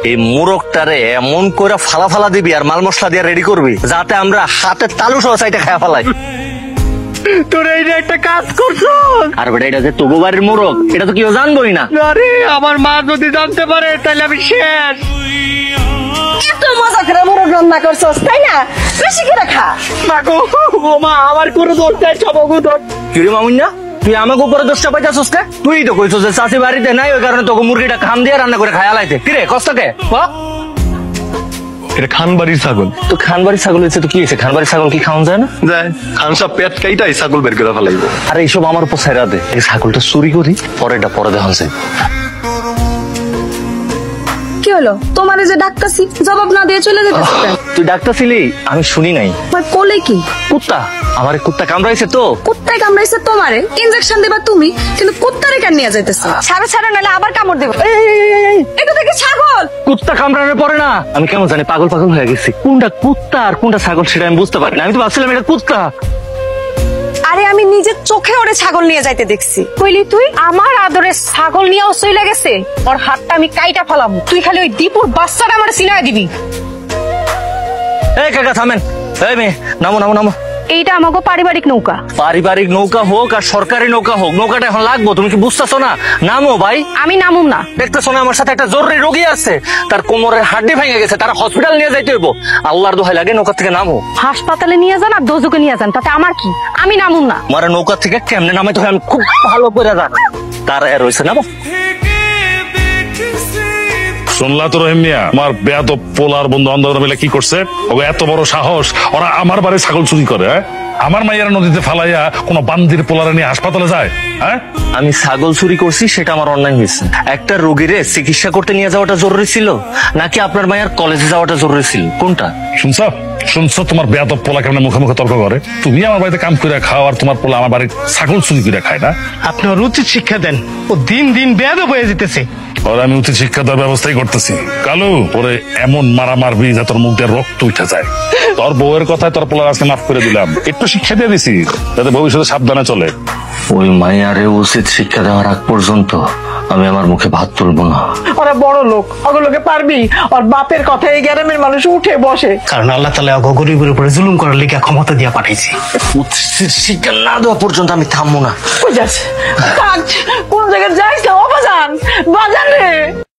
এই মোরগটারে এমন করে ফালা ফালা দিবি আর মাল মশলা দিয়ে রেডি করবি যাতে আমরা হাতে তালু সহ চাইটা খায়া ফেলাই। তোর এইটা একটা কাজ করছো। আর বেটা এটা যে তবু বাড়ির মোরগ এটা তো কেউ জানবোই না। আরে আমার মা যদি জানতে পারে তাহলে আমি শেষ। এত মজা করে মোরগ রান্না করছস তাই না? বেশি করে খা। মাগো ও মা আমার কোনো দোষ নাই, সব ওগো দোষ। কিরে মামুন না তুই আমাকে উপরে দোষটা পাইতাছস কে? তুই তো কইছস যে চাষি বাড়িতে নাই ওই কারণে তোকে মুরগিটা খাম দিয়ে রান্না করে খায়া লাইতে। কিরে কষ্ট কে? এটা খানবাড়ির ছাগল। তো খানবাড়ির ছাগল হয়েছে তো কি হয়েছে? খানবাড়ির ছাগল কি খাওয়া যায় না? যায়, খান সব পেট কাইটাই ছাগল বের করে ফেলাইবো। আর এইসব আমার উপর ছাইরা দে। এই ছাগলটা চুরি করি পরেটা পরে দেখান যায়। কি হলো? তোমারে যে ডাকতাছি জবাব না দিয়ে চলে যেতেছ কেন? তুই ডাক্তার ছিলি আমি শুনি নাই। আমার কোলে কি কুত্তা? আমার কুত্তা কামড়াইছে তো। কুত্তায় কামড়াইছে তোমারে, ইনজেকশন দিবা তুমি, কিন্তু কুত্তারে কেন নিয়ে যাইতেছ? ছাড়ো ছাড়ো নাহলে আবার কামড় দেব। এটা দেখি ছাগল। কুত্তা কামড়ানোর পরে না আমি কেমন জানি পাগল পাগল হয়ে গেছি। কোনটা কুত্তা আর কোনটা ছাগল সেটা আমি বুঝতে পারি না। আমি তো ভাবছিলাম এটা কুত্তা। আরে আমি নিজের চোখে ওরে ছাগল নিয়ে যাইতে দেখছি। কইলি তুই আমার আদরে ছাগল নিয়ে চলে গেছে, ওর হাতটা আমি কাইটা ফেলাম। তুই খালি ওই দীপুর বাচ্চাটা আমার সিনায় দিবি। এই কাকা থামেন। এই মেয়ে নামো নামো নামো। এইটা আমাকে পারিবারিক নৌকা। পারিবারিক নৌকা হোক আর সরকারি নৌকা হোক, নৌকাটা এখন লাগবো। তুমি কি বুঝতেছো না? নামো ভাই। আমি নামুম না। দেখতেছো না আমার সাথে একটা জরুরি রোগী আছে, তার কোমরের হাড্ডি ভেঙে গেছে, তার হসপিটাল নিয়ে যাইতে হইব। আল্লাহর দোহাই লাগে নৌকা থেকে নামো। হাসপাতালে নিয়ে যান আর দোজকে নিয়ে যান, তাতে আমার কি? আমি নামুম না। আমার নৌকা থেকে কেমনে নামাইতে হয় আমি খুব ভালো করে জানি। তার রয়েছে নামো। শুনলা তো রহিম মিয়া, আমার বেয়াদব পোলার বন্ধু বান্ধবরা মিলে কি করছে? ওকে এত বড় সাহস, ওরা আমার বাড়ি ছাগল চুরি করে। আমার মাইয়ারা নদীতে ফালাইয়া কোন বান্দির পোলারে নিয়ে হাসপাতালে যায়। হ্যাঁ আমি ছাগল চুরি করছি সেটা আমার অন্যায় হয়েছে। একটা রোগীরে চিকিৎসা করতে নিয়ে যাওয়াটা জরুরি ছিল নাকি আপনার মায়ের কলেজে যাওয়াটা জরুরি ছিল? কোনটা? শুনছো শুনছো তোমার বেয়াদব পোলা কেমন মুখে মুখে তর্ক করে? তুমি আমার বাড়িতে কাম করে খাও আর তোমার পোলা আমার বাড়ির ছাগল চুরি করে খায় না? আপনি ওর উচিত শিক্ষা দেন, ও দিন দিন বেয়াদব হয়ে যেতেছে। ওর আমি উচিত শিক্ষা দেওয়ার ব্যবস্থাই করতেছি। কালু ওরে এমন মারা মারবি যে তোর মুখ দিয়ে রক্ত উঠে যায়। তোর বউয়ের কথায় তোর পোলার আজকে মাফ করে দিলাম, একটু শিক্ষা দিয়ে দিছি যাতে ভবিষ্যতে সাবধানে চলে। ওই মাইয়ারে উচিত শিক্ষা দেওয়ার আগ পর্যন্ত আমি আমার মুখে ভাত তুলবো না। ওরা বড় লোক, ওগুলোকে পারবি? ওর বাপের কথা এই গ্রামের মানুষ উঠে বসে, কারণ আল্লাহ তাআলা গরিবের উপরে জুলুম করার লিগে ক্ষমতা দিয়া পাঠাইছে। উচিত শিক্ষা না দেওয়া পর্যন্ত আমি থামবো না। কোন জায়গায় যাইছ? বাজান বাজান রে।